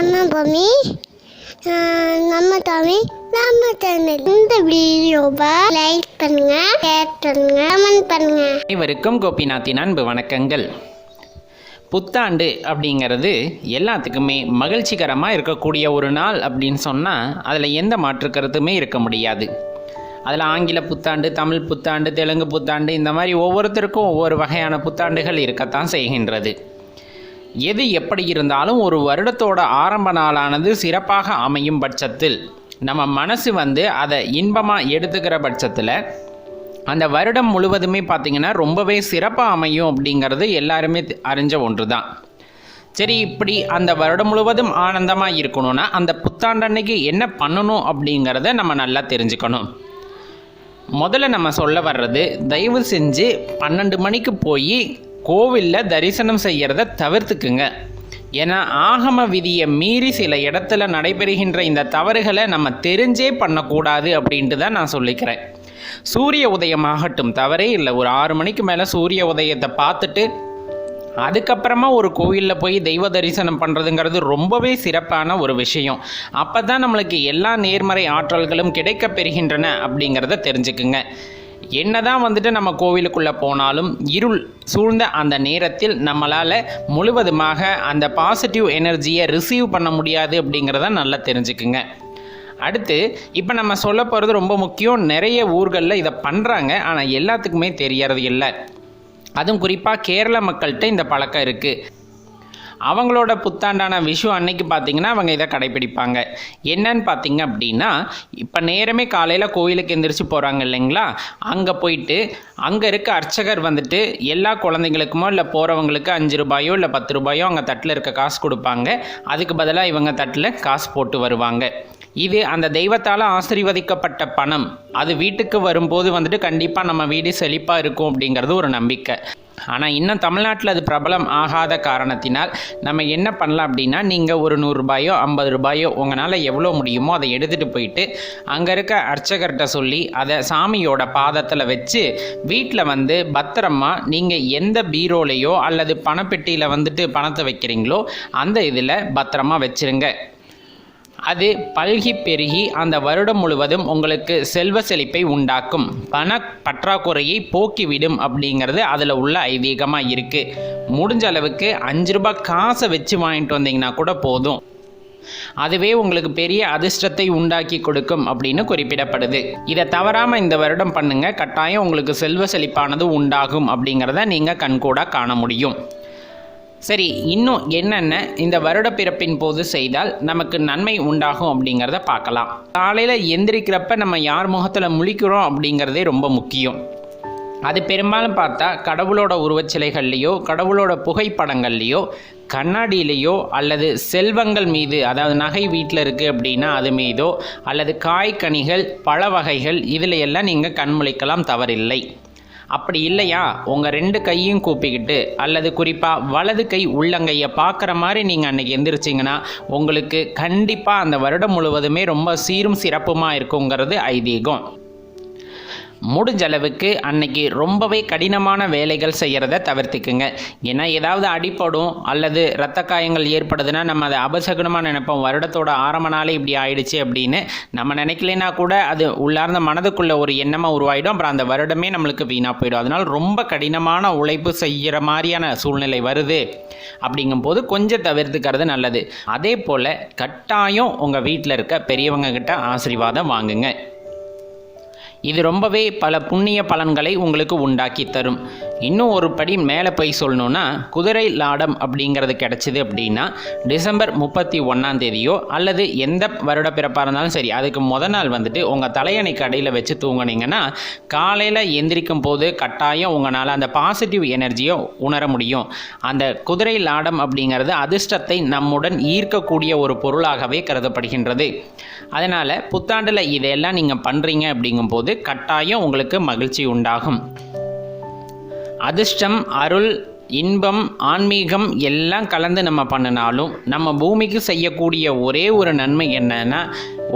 நம்ம பூமி நம்ம தமிழ் நம்ம சேனல். இந்த வீடியோவை லைக் பண்ணுங்க, ஷேர் பண்ணுங்க, கமெண்ட் பண்ணுங்க. அனைவருக்கும் கோபிநாத்தின் அன்பு வணக்கங்கள். புத்தாண்டு அப்படிங்கிறது எல்லாத்துக்குமே மகிழ்ச்சிகரமாக இருக்கக்கூடிய ஒரு நாள் அப்படின்னு சொன்னால் அதில் எந்த மாற்று கருத்துமே இருக்க முடியாது. அதில் ஆங்கில புத்தாண்டு, தமிழ் புத்தாண்டு, தெலுங்கு புத்தாண்டு, இந்த மாதிரி ஒவ்வொருத்தருக்கும் ஒவ்வொரு வகையான புத்தாண்டுகள் இருக்கத்தான் செய்கின்றது. எது எப்படி இருந்தாலும் ஒரு வருடத்தோட ஆரம்ப நாளானது சிறப்பாக அமையும் பட்சத்தில், நம்ம மனசு அதை இன்பமாக எடுத்துக்கிற பட்சத்தில் அந்த வருடம் முழுவதுமே பார்த்திங்கன்னா ரொம்பவே சிறப்பாக அமையும் அப்படிங்கிறது எல்லாருமே அறிஞ்ச ஒன்று தான். சரி, இப்படி அந்த வருடம் முழுவதும் ஆனந்தமாக இருக்கணும்னா அந்த புத்தாண்டு அன்னைக்கு என்ன பண்ணணும் அப்படிங்கிறத நம்ம நல்லா தெரிஞ்சுக்கணும். முதல்ல நம்ம சொல்ல வர்றது, தயவு செஞ்சு 12 மணிக்கு போய் கோவிலில் தரிசனம் செய்கிறத தவிர்த்துக்குங்க. ஏன்னா ஆகம விதியை மீறி சில இடத்துல நடைபெறுகின்ற இந்த தவறுகளை நம்ம தெரிஞ்சே பண்ணக்கூடாது அப்படின்ட்டு தான் நான் சொல்லிக்கிறேன். சூரிய உதயமாகட்டும், தவறே இல்லை. ஒரு 6 மணிக்கு மேலே சூரிய உதயத்தை பார்த்துட்டு அதுக்கப்புறமா ஒரு கோவிலில் போய் தெய்வ தரிசனம் பண்ணுறதுங்கிறது ரொம்பவே சிறப்பான ஒரு விஷயம். அப்போ தான் நம்மளுக்கு எல்லா நேர்மறை ஆற்றல்களும் கிடைக்க பெறுகின்றன அப்படிங்கிறத தெரிஞ்சுக்குங்க. என்னதான் நம்ம கோவிலுக்குள்ளே போனாலும் இருள் சூழ்ந்த அந்த நேரத்தில் நம்மளால் முழுவதுமாக அந்த பாசிட்டிவ் எனர்ஜியை ரிசீவ் பண்ண முடியாது அப்படிங்கிறத நல்லா தெரிஞ்சுக்குங்க. அடுத்து இப்போ நம்ம சொல்ல போகிறது ரொம்ப முக்கியம். நிறைய ஊர்களில் இதை பண்ணுறாங்க, ஆனால் எல்லாத்துக்குமே தெரியறது இல்லை. அதுவும் குறிப்பாக கேரள மக்கள்கிட்ட இந்த பழக்கம் இருக்குது. அவங்களோட புத்தாண்டான விஷு அன்னைக்கு பார்த்திங்கன்னா அவங்க இதை கடைப்பிடிப்பாங்க. என்னன்னு பார்த்திங்க அப்படின்னா, இப்போ நேரமே காலையில் கோயிலுக்கு எந்திரிச்சு போகிறாங்க இல்லைங்களா, அங்கே போயிட்டு அங்கே இருக்க அர்ச்சகர் எல்லா குழந்தைங்களுக்குமோ இல்லை போகிறவங்களுக்கு 5 ரூபாயோ இல்லை 10 ரூபாயோ அங்கே தட்டில் இருக்க காசு கொடுப்பாங்க. அதுக்கு பதிலாக இவங்க தட்டில் காசு போட்டு வருவாங்க. இது அந்த தெய்வத்தால் ஆசீர்வதிக்கப்பட்ட பணம். அது வீட்டுக்கு வரும்போது கண்டிப்பாக நம்ம வீடு செழிப்பாக இருக்கும் அப்படிங்கிறது ஒரு நம்பிக்கை. ஆனால் இன்னும் தமிழ்நாட்டில் அது பிரபலம் ஆகாத காரணத்தினால் நம்ம என்ன பண்ணலாம் அப்படின்னா, நீங்கள் ஒரு 100 ரூபாயோ 50 ரூபாயோ உங்களால் எவ்வளோ முடியுமோ அதை எடுத்துகிட்டு போயிட்டு அங்கே இருக்க அர்ச்சகர்கிட்ட சொல்லி அதை சாமியோட பாதத்தில் வச்சு வீட்டில் பத்திரமா நீங்கள் எந்த பீரோலையோ அல்லது பணப்பெட்டியில் பணத்தை வைக்கிறீங்களோ அந்த இதில் பத்திரமா வச்சுருங்க. அது பல்கி பெருகி அந்த வருடம் முழுவதும் உங்களுக்கு செல்வ செழிப்பை உண்டாக்கும், பண பற்றாக்குறையை போக்கிவிடும் அப்படிங்கிறது அதில் உள்ள ஐதீகமாக இருக்குது. முடிஞ்ச அளவுக்கு 5 ரூபாய் காசை வச்சு வாங்கிட்டு வந்தீங்கன்னா கூட போதும், அதுவே உங்களுக்கு பெரிய அதிர்ஷ்டத்தை உண்டாக்கி கொடுக்கும் அப்படின்னு குறிப்பிடப்படுது. இதை தவறாமல் இந்த வருடம் பண்ணுங்க, கட்டாயம் உங்களுக்கு செல்வ செழிப்பானது உண்டாகும் அப்படிங்கிறத நீங்கள் கண்கூடாக காண முடியும். சரி, இன்னும் என்னென்ன இந்த வருட பிறப்பின் போது செய்தால் நமக்கு நன்மை உண்டாகும் அப்படிங்கிறத பார்க்கலாம். காலையில் எந்திரிக்கிறப்ப நம்ம யார் முகத்தில் முழிக்கிறோம் அப்படிங்கிறதே ரொம்ப முக்கியம். அது பெரும்பாலும் பார்த்தா கடவுளோட உருவச்சிலைகள்லையோ கடவுளோட புகைப்படங்கள்லையோ கண்ணாடியிலையோ அல்லது செல்வங்கள் மீது, அதாவது நகை வீட்டில் இருக்குது அப்படின்னா அது மீதோ அல்லது காய்கனிகள் பழ வகைகள் இதில் எல்லாம் நீங்கள் கண்முழிக்கலாம், தவறில்லை. அப்படி இல்லையா, உங்கள் 2 கையும் கூப்பிக்கிட்டு அல்லது குறிப்பாக வலது கை உள்ளங்கையை பார்க்குற மாதிரி நீங்கள் அன்றைக்கி எந்திரிச்சிங்கன்னா உங்களுக்கு கண்டிப்பாக அந்த வருடம் முழுவதுமே ரொம்ப சீரும் சிறப்புமாக இருக்குங்கிறது ஐதீகம். முடிஞ்ச அளவுக்கு அன்னைக்கு ரொம்பவே கடினமான வேலைகள் செய்கிறத தவிர்த்துக்குங்க. ஏன்னா ஏதாவது அடிப்படும் அல்லது இரத்த காயங்கள் ஏற்படுதுன்னா நம்ம அதை அபசகுனமாக நினைப்போம். வருடத்தோட ஆரம்ப நாளே இப்படி ஆயிடுச்சு அப்படின்னு நம்ம நினைக்கலைன்னா கூட அது உள்ளார்ந்த மனதுக்குள்ள ஒரு எண்ணமாக உருவாயிடும். அப்புறம் அந்த வருடமே நம்மளுக்கு வீணாக போயிடும். அதனால் ரொம்ப கடினமான உழைப்பு செய்கிற மாதிரியான சூழ்நிலை வருது அப்படிங்கும்போது கொஞ்சம் தவிர்த்துக்கிறது நல்லது. அதே போல் கட்டாயம் உங்கள் வீட்டில் இருக்க பெரியவங்க கிட்ட ஆசீர்வாதம் வாங்குங்க. இது ரொம்பவே பல புண்ணிய பலன்களை உங்களுக்கு உண்டாக்கி தரும். இன்னும் ஒரு படி மேலே போய் சொல்லணுன்னா, குதிரை லாடம் அப்படிங்கிறது கிடச்சிது அப்படின்னா டிசம்பர் 31 அல்லது எந்த வருட பிறப்பாக இருந்தாலும் சரி, அதுக்கு நாள் உங்கள் தலையணை கடையில் வச்சு தூங்குனீங்கன்னா காலையில் எந்திரிக்கும் போது கட்டாயம் உங்களால் அந்த பாசிட்டிவ் எனர்ஜியை உணர முடியும். அந்த குதிரை லாடம் அப்படிங்கிறது அதிர்ஷ்டத்தை நம்முடன் ஈர்க்கக்கூடிய ஒரு பொருளாகவே கருதப்படுகின்றது. அதனால் புத்தாண்டில் இதையெல்லாம் நீங்கள் பண்ணுறீங்க அப்படிங்கும்போது கட்டாயம் உங்களுக்கு மகிழ்ச்சி உண்டாகும். அதிர்ஷ்டம், அருள், இன்பம், ஆன்மீகம் எல்லாம் கலந்து நம்ம பண்ணினாலும் நம்ம பூமிக்கு செய்யக்கூடிய ஒரே ஒரு நன்மை என்னன்னா,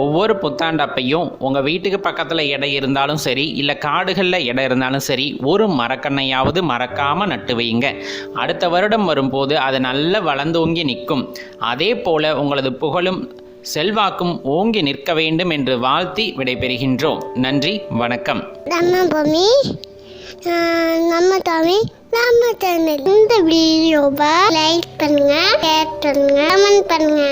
ஒவ்வொரு புத்தாண்டப்பையும் உங்கள் வீட்டுக்கு பக்கத்தில் இடம் இருந்தாலும் சரி, இல்லை காடுகளில் இடம் இருந்தாலும் சரி, ஒரு மரக்கண்ணையாவது மறக்காமல் நட்டு வைங்க. அடுத்த வருடம் வரும்போது அது நல்லா வளர்ந்தோங்கி நிற்கும். அதே போல் உங்களது புகழும் செல்வாக்கும் ஓங்கி நிற்க வேண்டும் என்று வாழ்த்தி விடைபெறுகின்றோம். நன்றி, வணக்கம். நம்ம பூமி நம்ம தமிழ் நம்ம சேனல். இந்த வீடியோவை லைக் பண்ணுங்க, ஷேர் பண்ணுங்க, கமெண்ட் பண்ணுங்க.